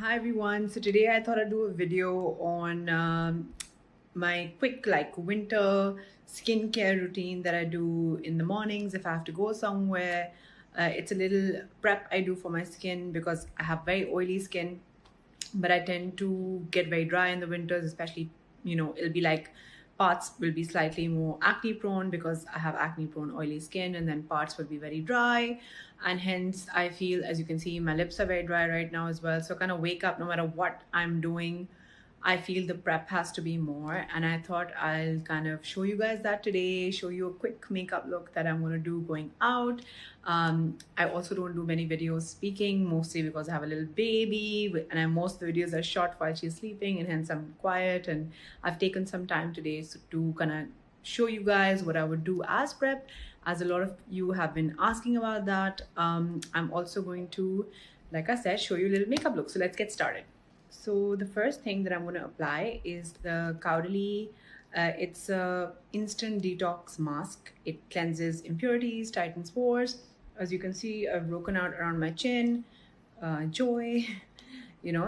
Hi everyone. So today I thought I'd do a video on my quick winter skincare routine that I do in the mornings if I have to go somewhere. It's a little prep I do for my skin because I have very oily skin, but I tend to get very dry in the winters, especially, it'll be like parts will be slightly more acne prone because I have acne prone oily skin, and then parts will be very dry. And hence, I feel, as you can see, my lips are very dry right now as well. So, kind of wake up no matter what I'm doing. I feel the prep has to be more, and I thought I'll kind of show you guys that today, show you a quick makeup look that I'm going to do going out. I also don't do many videos speaking, mostly because I have a little baby, and most of the videos are shot while she's sleeping, and hence I'm quiet. And I've taken some time today to kind of show you guys what I would do as prep, as a lot of you have been asking about that. I'm also going to, like I said, show you a little makeup look. So let's get started. So the first thing that I'm going to apply is the 𝐂𝐨𝐧𝐚𝐭𝐮𝐫𝐚. It's a instant detox mask. It cleanses impurities, tightens pores. As you can see, I've broken out around my chin, joy,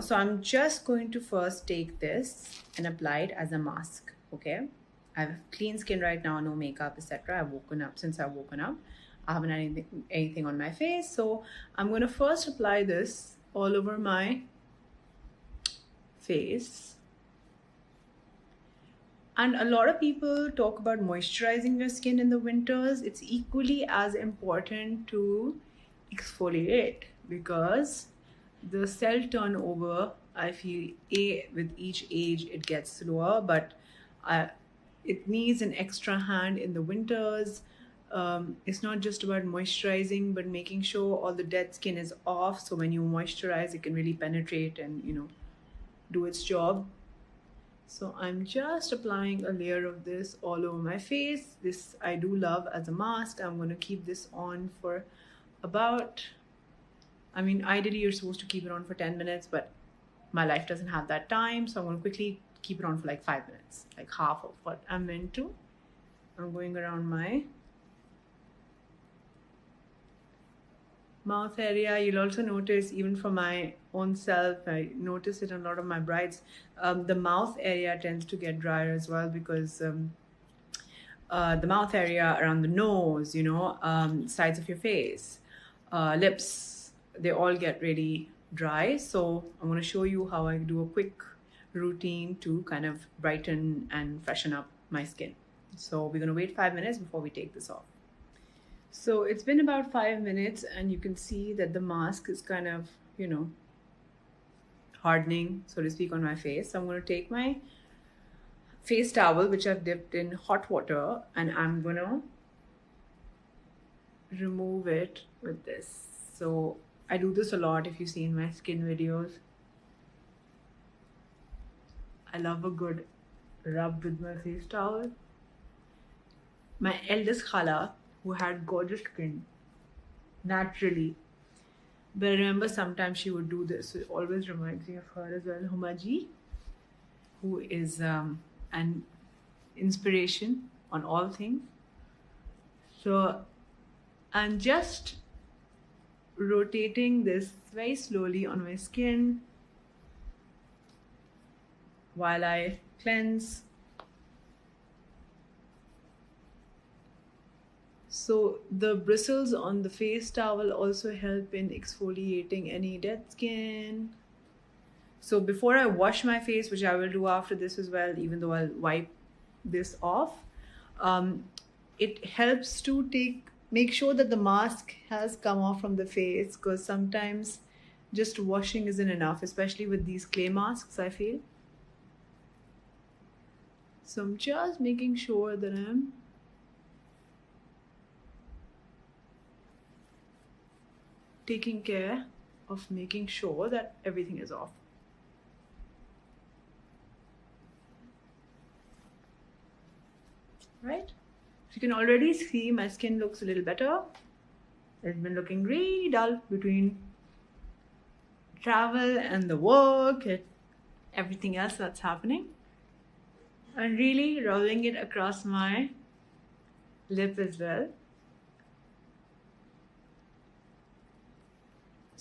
So I'm just going to first take this and apply it as a mask, okay? I have clean skin right now, no makeup, etc. I've woken up. Since I've woken up, I haven't had anything on my face. So I'm going to first apply this all over my face. And a lot of people talk about moisturizing your skin in the winters. It's equally as important to exfoliate because the cell turnover, I feel, with each age it gets slower, but it needs an extra hand in the winters. It's not just about moisturizing, but making sure all the dead skin is off, so when you moisturize it can really penetrate and do its job. So I'm just applying a layer of this all over my face. This I do love as a mask. I'm going to keep this on for about, ideally you're supposed to keep it on for 10 minutes, but my life doesn't have that time. So I'm going to quickly keep it on for like 5 minutes, like half of what I'm meant to. I'm going around my mouth area. You'll also notice, even for my own self, I notice it in a lot of my brides, the mouth area tends to get drier as well because the mouth area around the nose, sides of your face, lips, they all get really dry. So I'm going to show you how I do a quick routine to kind of brighten and freshen up my skin. So we're going to wait 5 minutes before we take this off. So it's been about 5 minutes, and you can see that the mask is kind of, hardening, so to speak, on my face. So I'm going to take my face towel, which I've dipped in hot water, and I'm going to remove it with this. So I do this a lot if you've seen my skin videos. I love a good rub with my face towel. My eldest khala, who had gorgeous skin naturally, but I remember sometimes she would do this, so it always reminds me of her as well, 𝐂𝐨𝐽, who is an inspiration on all things. So I'm just rotating this very slowly on my skin while I cleanse. So the bristles on the face towel also help in exfoliating any dead skin. So before I wash my face, which I will do after this as well, even though I'll wipe this off, it helps to make sure that the mask has come off from the face, because sometimes just washing isn't enough, especially with these clay masks, I feel. So I'm just making sure that I'm taking care of making sure that everything is off. Right? So you can already see my skin looks a little better. It's been looking really dull between travel and the work and everything else that's happening. I'm really rubbing it across my lip as well.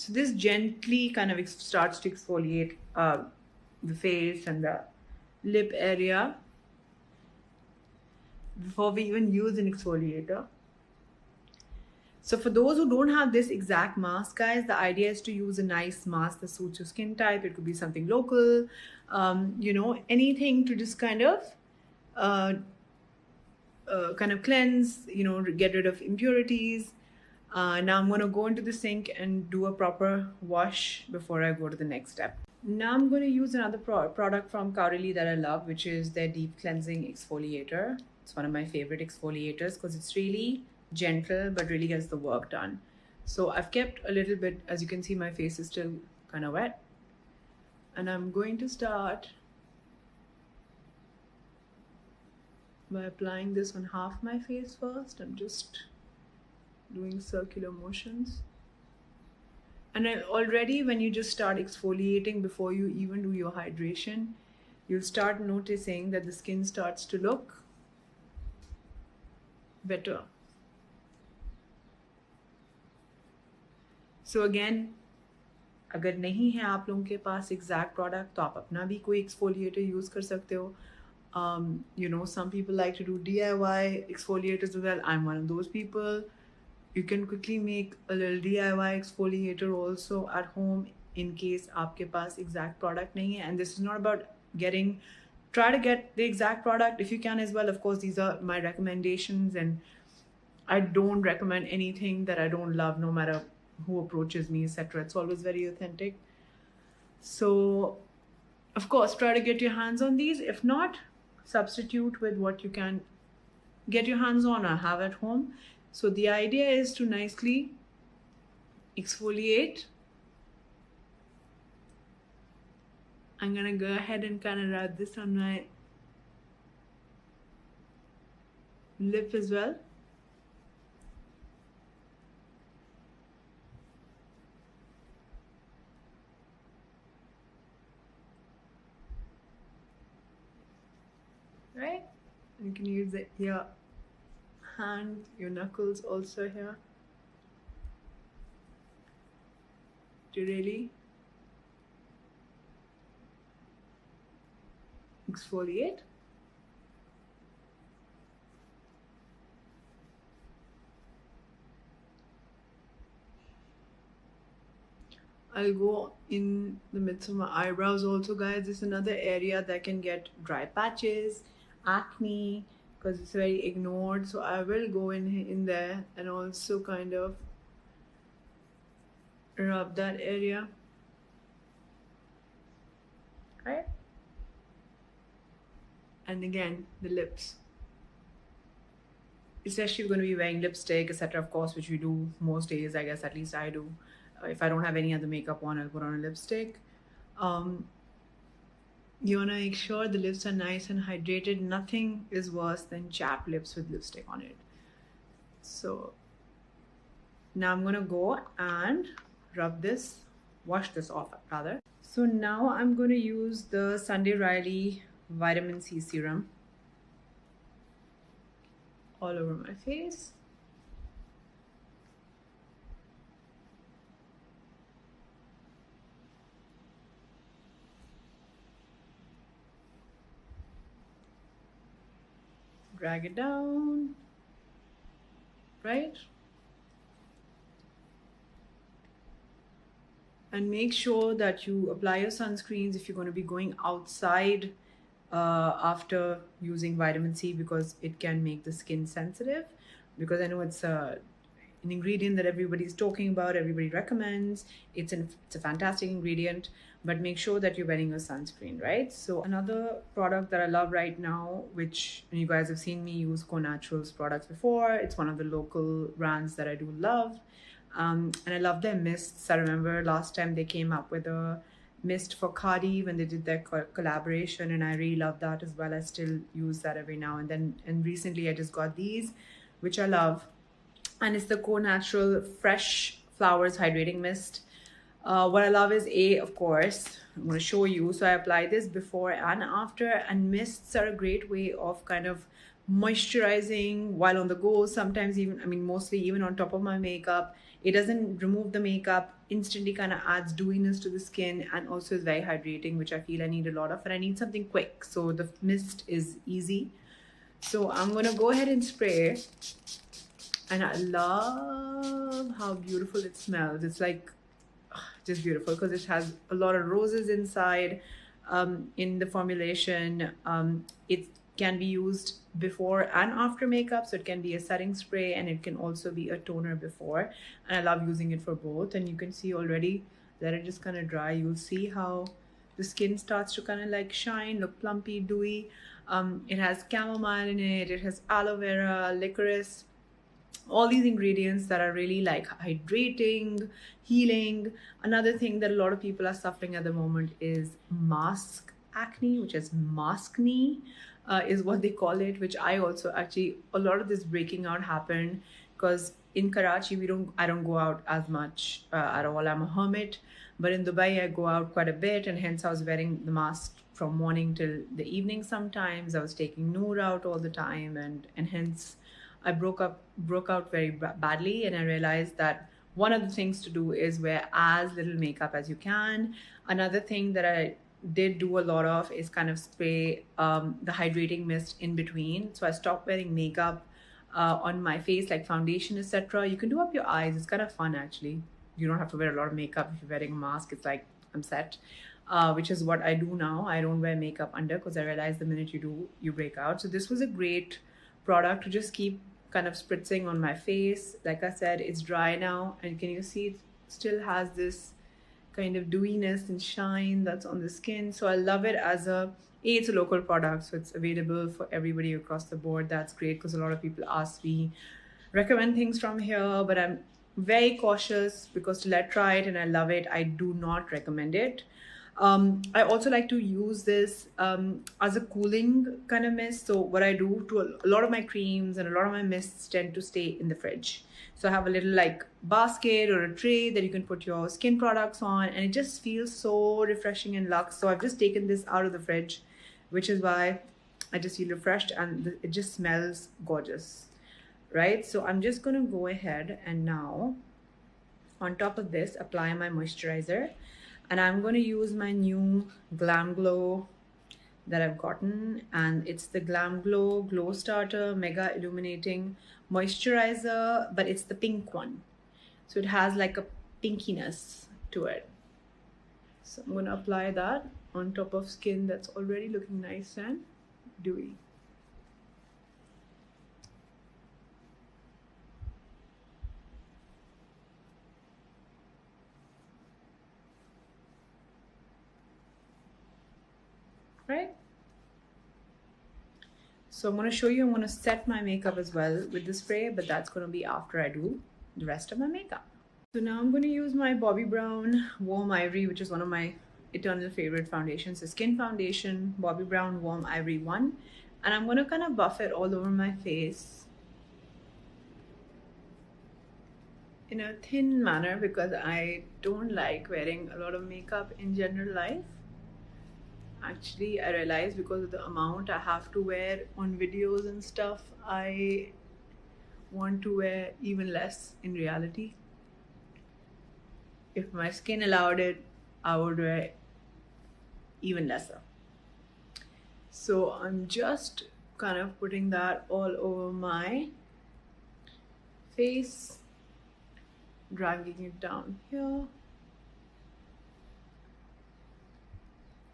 So this gently kind of starts to exfoliate the face and the lip area before we even use an exfoliator. So for those who don't have this exact mask, guys, the idea is to use a nice mask that suits your skin type. It could be something local, you know, anything to just kind of cleanse, you know, get rid of impurities. Now I'm going to go into the sink and do a proper wash before I go to the next step. Now I'm going to use another product from 𝐂𝐨𝐧𝐚𝐭𝐮𝐫 that I love, which is their deep cleansing exfoliator. It's one of my favorite exfoliators because it's really gentle but really gets the work done. So I've kept a little bit, as you can see, my face is still kind of wet, and I'm going to start by applying this on half my face first. I'm just doing circular motions. And already when you just start exfoliating before you even do your hydration, you'll start noticing that the skin starts to look better. So again, अगर नहीं है आप लोगों के पास exact product, तो आप अपना भी कोई exfoliator use कर सकते हो. You know, some people like to do DIY exfoliators as well. I'm one of those people. You can quickly make a little DIY exfoliator also at home in case आपके पास exact product नहीं है. And this is not about try to get the exact product if you can as well. Of course, these are my recommendations, and I don't recommend anything that I don't love, no matter who approaches me, etc. It's always very authentic. So, of course, try to get your hands on these. If not, substitute with what you can get your hands on or have at home. So the idea is to nicely exfoliate. I'm gonna go ahead and kind of rub this on my lip as well. Right? You can use it here. Hand, your knuckles also here, to really exfoliate. I'll go in the midst of my eyebrows also, guys. This is another area that can get dry patches, acne, because it's very ignored. So I will go in there and also kind of rub that area, right? And again, the lips, especially if you're going to be wearing lipstick, etc., of course, which we do most days, I guess. At least I do. If I don't have any other makeup on, I'll put on a lipstick. You want to make sure the lips are nice and hydrated. Nothing is worse than chapped lips with lipstick on it. So now I'm going to go and rub this, wash this off rather. So now I'm going to use the Sunday Riley vitamin C serum all over my face. Drag it down, right? And make sure that you apply your sunscreens if you're going to be going outside after using vitamin C, because it can make the skin sensitive. Because I know it's an ingredient that everybody's talking about, everybody recommends. It's a fantastic ingredient, but make sure that you're wearing a sunscreen, right? So another product that I love right now, which you guys have seen me use Conatural's products before. It's one of the local brands that I do love. And I love their mists. I remember last time they came up with a mist for Khadi when they did their collaboration, and I really love that as well. I still use that every now and then. And recently I just got these, which I love. And it's the Conatural Fresh Flowers Hydrating Mist. What I love is, of course, I'm going to show you. So I apply this before and after, and mists are a great way of kind of moisturizing while on the go. Sometimes even, I mean, mostly even on top of my makeup. It doesn't remove the makeup, instantly kind of adds dewiness to the skin, and also is very hydrating, which I feel I need a lot of, and I need something quick. So the mist is easy. So I'm gonna go ahead and spray, and I love how beautiful it smells. It's like just beautiful because it has a lot of roses inside in the formulation. It can be used before and after makeup, so it can be a setting spray and it can also be a toner before, and I love using it for both. And you can see already that it just kind of dry. You'll see how the skin starts to kind of like shine, look plumpy, dewy. It has chamomile in it, it has aloe vera, licorice, all these ingredients that are really like hydrating, healing. Another thing that a lot of people are suffering at the moment is mask acne, which is maskne, is what they call it, which I also actually, a lot of this breaking out happened because in Karachi I don't go out as much at all. I'm a hermit, but in Dubai I go out quite a bit, and hence I was wearing the mask from morning till the evening. Sometimes I was taking Noor out all the time, and hence I broke out very badly, and I realized that one of the things to do is wear as little makeup as you can. Another thing that I did do a lot of is kind of spray the hydrating mist in between. So I stopped wearing makeup on my face, like foundation, etc. You can do up your eyes. It's kind of fun, actually. You don't have to wear a lot of makeup if you're wearing a mask. It's like, I'm set, which is what I do now. I don't wear makeup under because I realize the minute you do, you break out. So this was a great product to just keep kind of spritzing on my face. Like I said, it's dry now, and can you see it still has this kind of dewiness and shine that's on the skin. So I love it as it's a local product, so it's available for everybody across the board. That's great because a lot of people ask me, recommend things from here, but I'm very cautious because till I try it and I love it, I do not recommend it. I also like to use this as a cooling kind of mist. So what I do to a lot of my creams and a lot of my mists tend to stay in the fridge. So I have a little like basket or a tray that you can put your skin products on, and it just feels so refreshing and luxe. So I've just taken this out of the fridge, which is why I just feel refreshed, and it just smells gorgeous, right? So I'm just gonna go ahead and now on top of this apply my moisturizer. And I'm going to use my new Glam Glow that I've gotten, and it's the Glam Glow Glow Starter Mega Illuminating Moisturizer, but it's the pink one. So it has like a pinkiness to it. So I'm going to apply that on top of skin that's already looking nice and dewy. Right? So I'm going to show you, I'm going to set my makeup as well with the spray, but that's going to be after I do the rest of my makeup. So now I'm going to use my Bobbi Brown Warm Ivory, which is one of my eternal favorite foundations. The Skin Foundation Bobbi Brown Warm Ivory 1. And I'm going to kind of buff it all over my face in a thin manner because I don't like wearing a lot of makeup in general life. Actually, I realized because of the amount I have to wear on videos and stuff, I want to wear even less in reality. If my skin allowed it, I would wear even lesser. So I'm just kind of putting that all over my face, dragging it down here,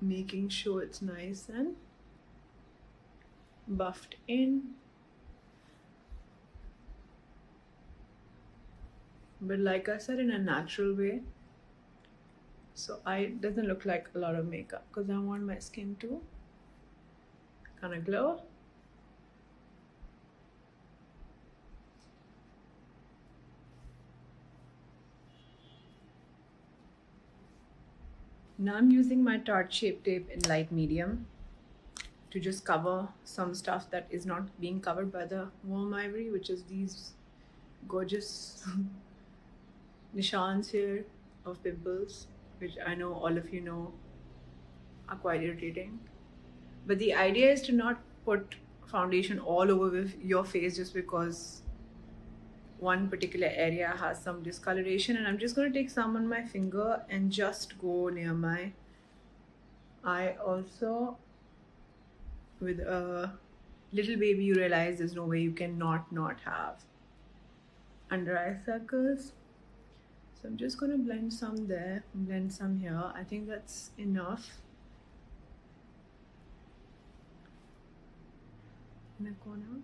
making sure it's nice and buffed in. But like I said, in a natural way, so it doesn't look like a lot of makeup because I want my skin to kind of glow. Now I'm using my Tarte Shape Tape in light medium to just cover some stuff that is not being covered by the Warm Ivory, which is these gorgeous nishans here of pimples, which I know all of you know are quite irritating. But the idea is to not put foundation all over your face just because one particular area has some discoloration, and I'm just going to take some on my finger and just go near my eye also. With a little baby, you realize there's no way you can not have under eye circles. So I'm just going to blend some there, blend some here. I think that's enough. In the corner.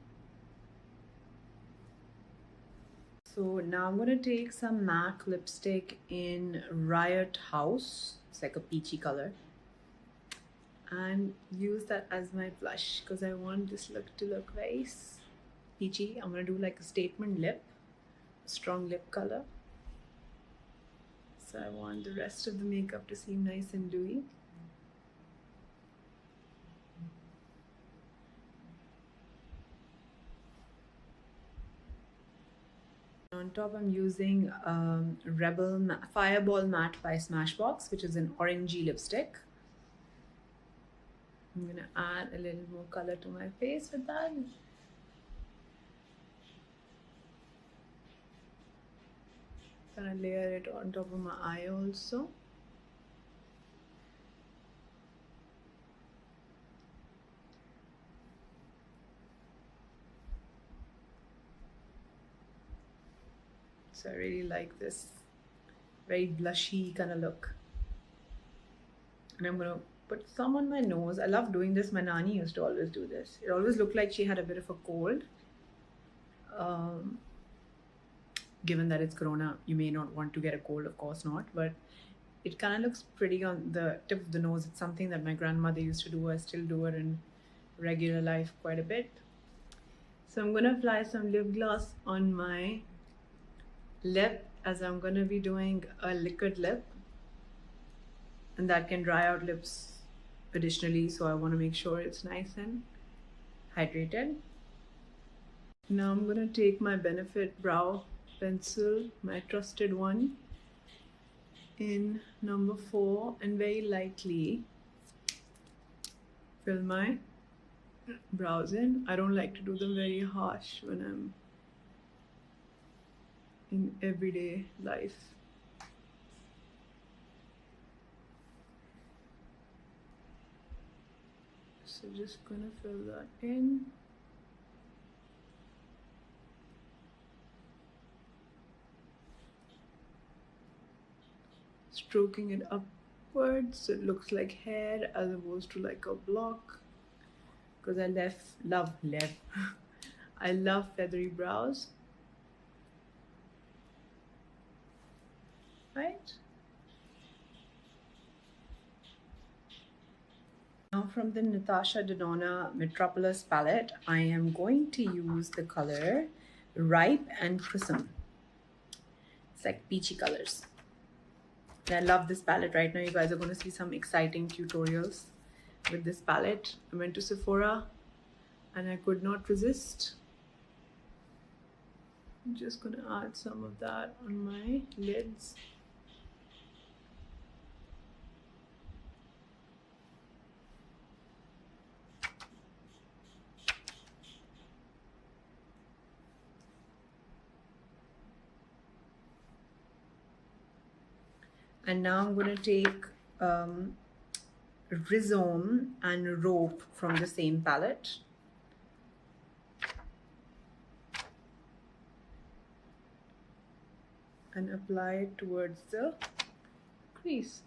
So now I'm going to take some MAC lipstick in Riot House. It's like a peachy color. And use that as my blush because I want this look to look very peachy. I'm going to do like a statement lip, a strong lip color. So I want the rest of the makeup to seem nice and dewy. On top, I'm using Fireball Matte by Smashbox, which is an orangey lipstick. I'm going to add a little more color to my face with that. Gonna layer it on top of my eye also. So I really like this very blushy kind of look. And I'm gonna put some on my nose. I love doing this. My nanny used to always do this. It always looked like she had a bit of a cold. Given that it's Corona, you may not want to get a cold, of course not, but it kind of looks pretty on the tip of the nose. It's something that my grandmother used to do. I still do it in regular life quite a bit. So I'm gonna apply some lip gloss on my lip, as I'm gonna be doing a liquid lip, and that can dry out lips additionally, so I want to make sure it's nice and hydrated. Now I'm gonna take my Benefit brow pencil, my trusted one, in number 4, and very lightly fill my brows in. I don't like to do them very harsh when I'm in everyday life. So just gonna fill that in. Stroking it upwards so it looks like hair as opposed to like a block, because I I love feathery brows. Right? Now from the Natasha Denona Metropolis palette, I am going to use the color Ripe and Prism. It's like peachy colors. And I love this palette right now. You guys are going to see some exciting tutorials with this palette. I went to Sephora and I could not resist. I'm just going to add some of that on my lids. And now I'm going to take Rhizome and Rope from the same palette. And apply it towards the crease.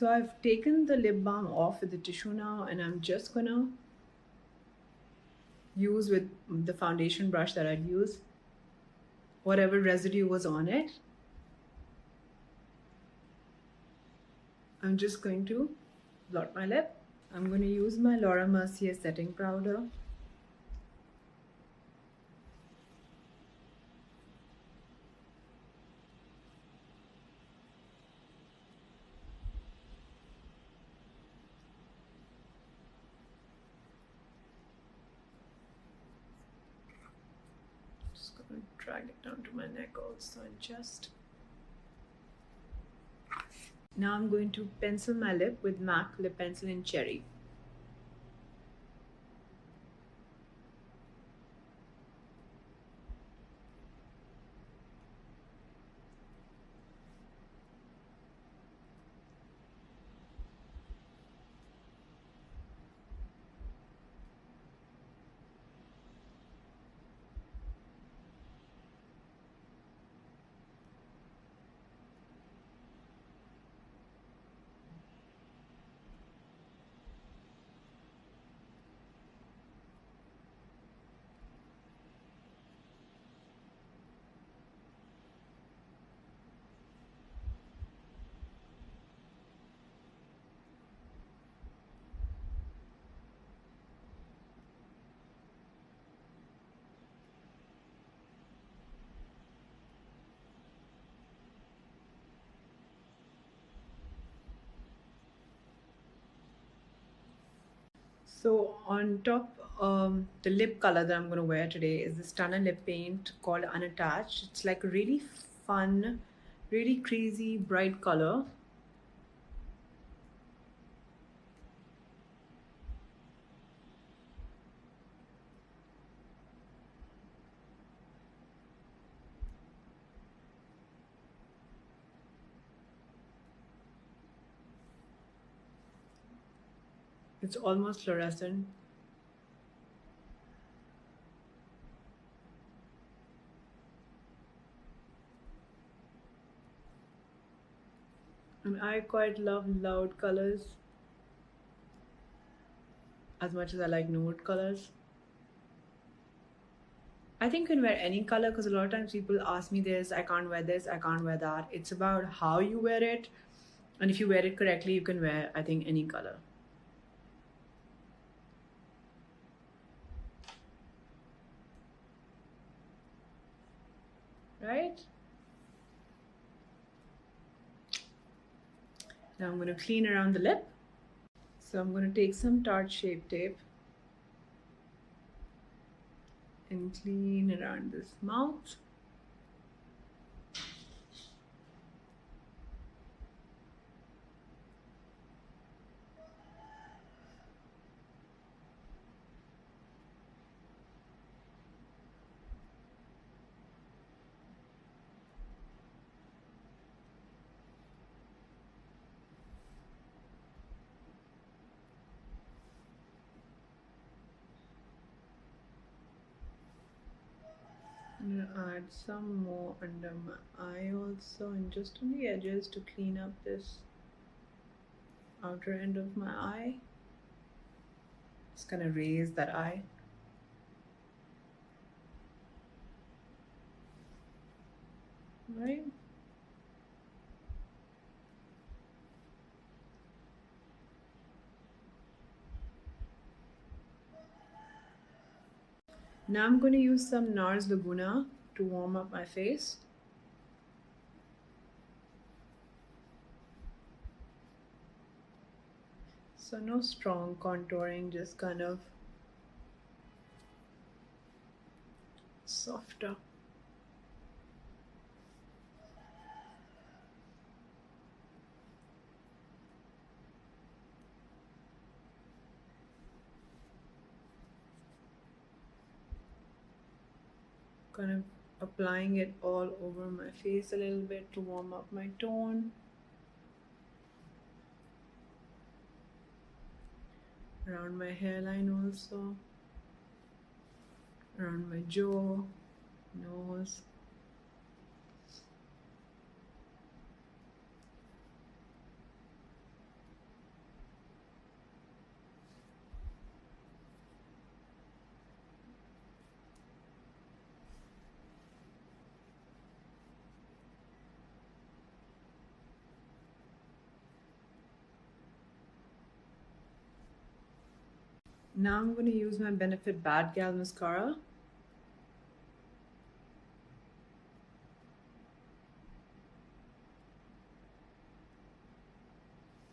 So I've taken the lip balm off with the tissue now, and I'm just gonna use with the foundation brush that I'd use whatever residue was on it. I'm just going to blot my lip. I'm going to use my Laura Mercier setting powder. drag it down to my neck also and chest. Now I'm going to pencil my lip with MAC lip pencil in Cherry. So on top, the lip color that I'm going to wear today is this Stunner lip paint called Unattached. It's like a really fun, really crazy, bright color. It's almost fluorescent. And I quite love loud colors as much as I like nude colors. I think you can wear any color because a lot of times people ask me this, I can't wear this, I can't wear that. It's about how you wear it. And if you wear it correctly, you can wear, I think, any color. Right? Now I'm going to clean around the lip. So I'm going to take some Tarte Shape Tape and clean around this mouth. I'm going to add some more under my eye also and just on the edges to clean up this outer end of my eye. Just kind of raise that eye. Right? Now I'm going to use some NARS Laguna to warm up my face. So no strong contouring, just kind of softer. Kind of applying it all over my face a little bit to warm up my tone. Around my hairline also. Around my jaw, nose. Now I'm going to use my Benefit Bad Gal mascara.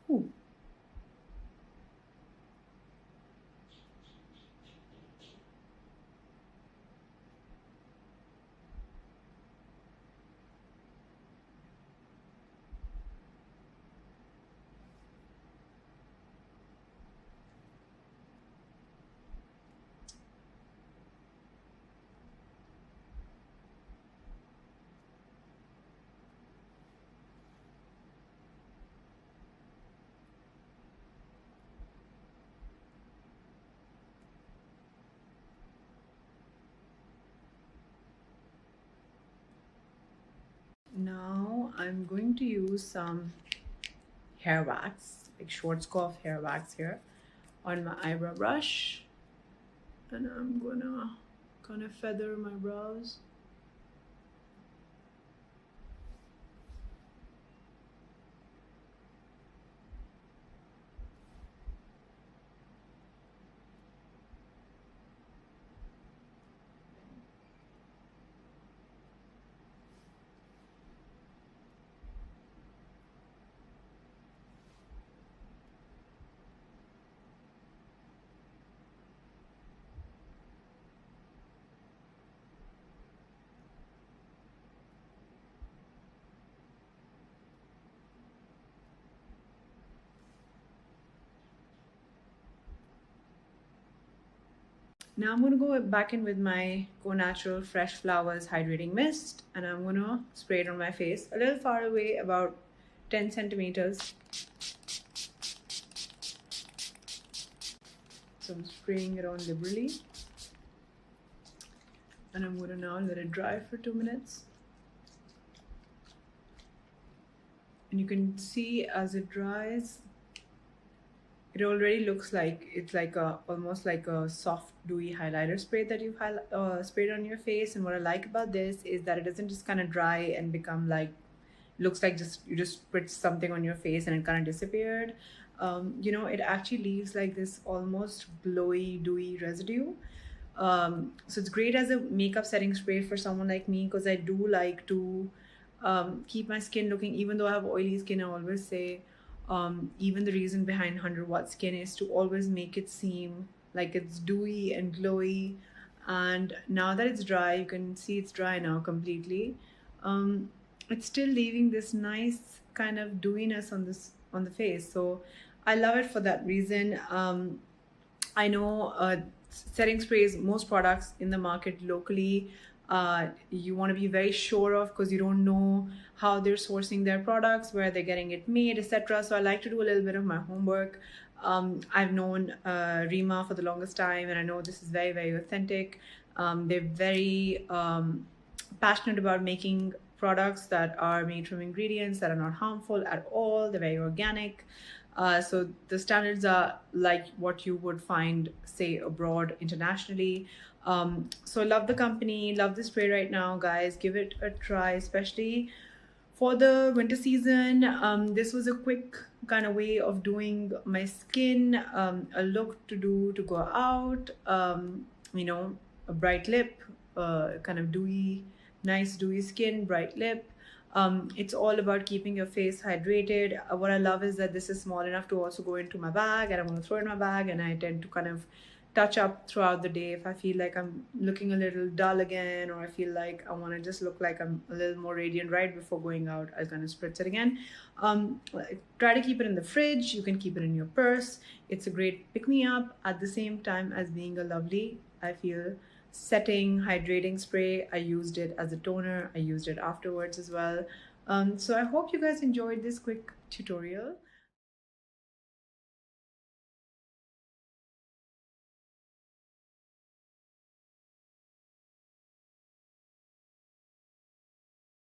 Ooh. I'm going to use some hair wax, like Schwarzkopf hair wax here on my eyebrow brush, and I'm gonna kind of feather my brows. Now I'm going to go back in with my Conatural Fresh Flowers Hydrating Mist, and I'm going to spray it on my face a little far away, about 10 centimeters. So I'm spraying it on liberally, and I'm going to now let it dry for 2 minutes. And you can see as it dries, it already looks like it's like almost like a soft dewy highlighter spray that you've sprayed on your face. And what I like about this is that it doesn't just kind of dry and become like, looks like just you just put something on your face and it kind of disappeared. You know, it actually leaves like this almost glowy dewy residue. So it's great as a makeup setting spray for someone like me, because I do like to keep my skin looking, even though I have oily skin. I always say even the reason behind 100-watt skin is to always make it seem like it's dewy and glowy. And now that it's dry, you can see it's dry now completely. It's still leaving this nice kind of dewiness on the face, so I love it for that reason. I know setting sprays, most products in the market locally, you want to be very sure of, because you don't know how they're sourcing their products, where they're getting it made, etc. So I like to do a little bit of my homework. I've known Rima for the longest time, and I know this is very, very authentic. They're very passionate about making products that are made from ingredients that are not harmful at all. They're very organic. So the standards are like what you would find, say, abroad internationally. So love the company, love the spray right now, guys. Give it a try, especially for the winter season. This was a quick kind of way of doing my skin, a look to do to go out, you know, a bright lip, kind of dewy, nice dewy skin, bright lip. It's all about keeping your face hydrated. What I love is that this is small enough to also go into my bag, and I'm going to throw it in my bag, and I tend to kind of touch up throughout the day. If I feel like I'm looking a little dull again, or I feel like I want to just look like I'm a little more radiant right before going out, I'll kind of spritz it again. Try to keep it in the fridge. You can keep it in your purse. It's a great pick-me-up at the same time as being a lovely, I feel, setting hydrating spray. I used it as a toner. I used it afterwards as well. So I hope you guys enjoyed this quick tutorial.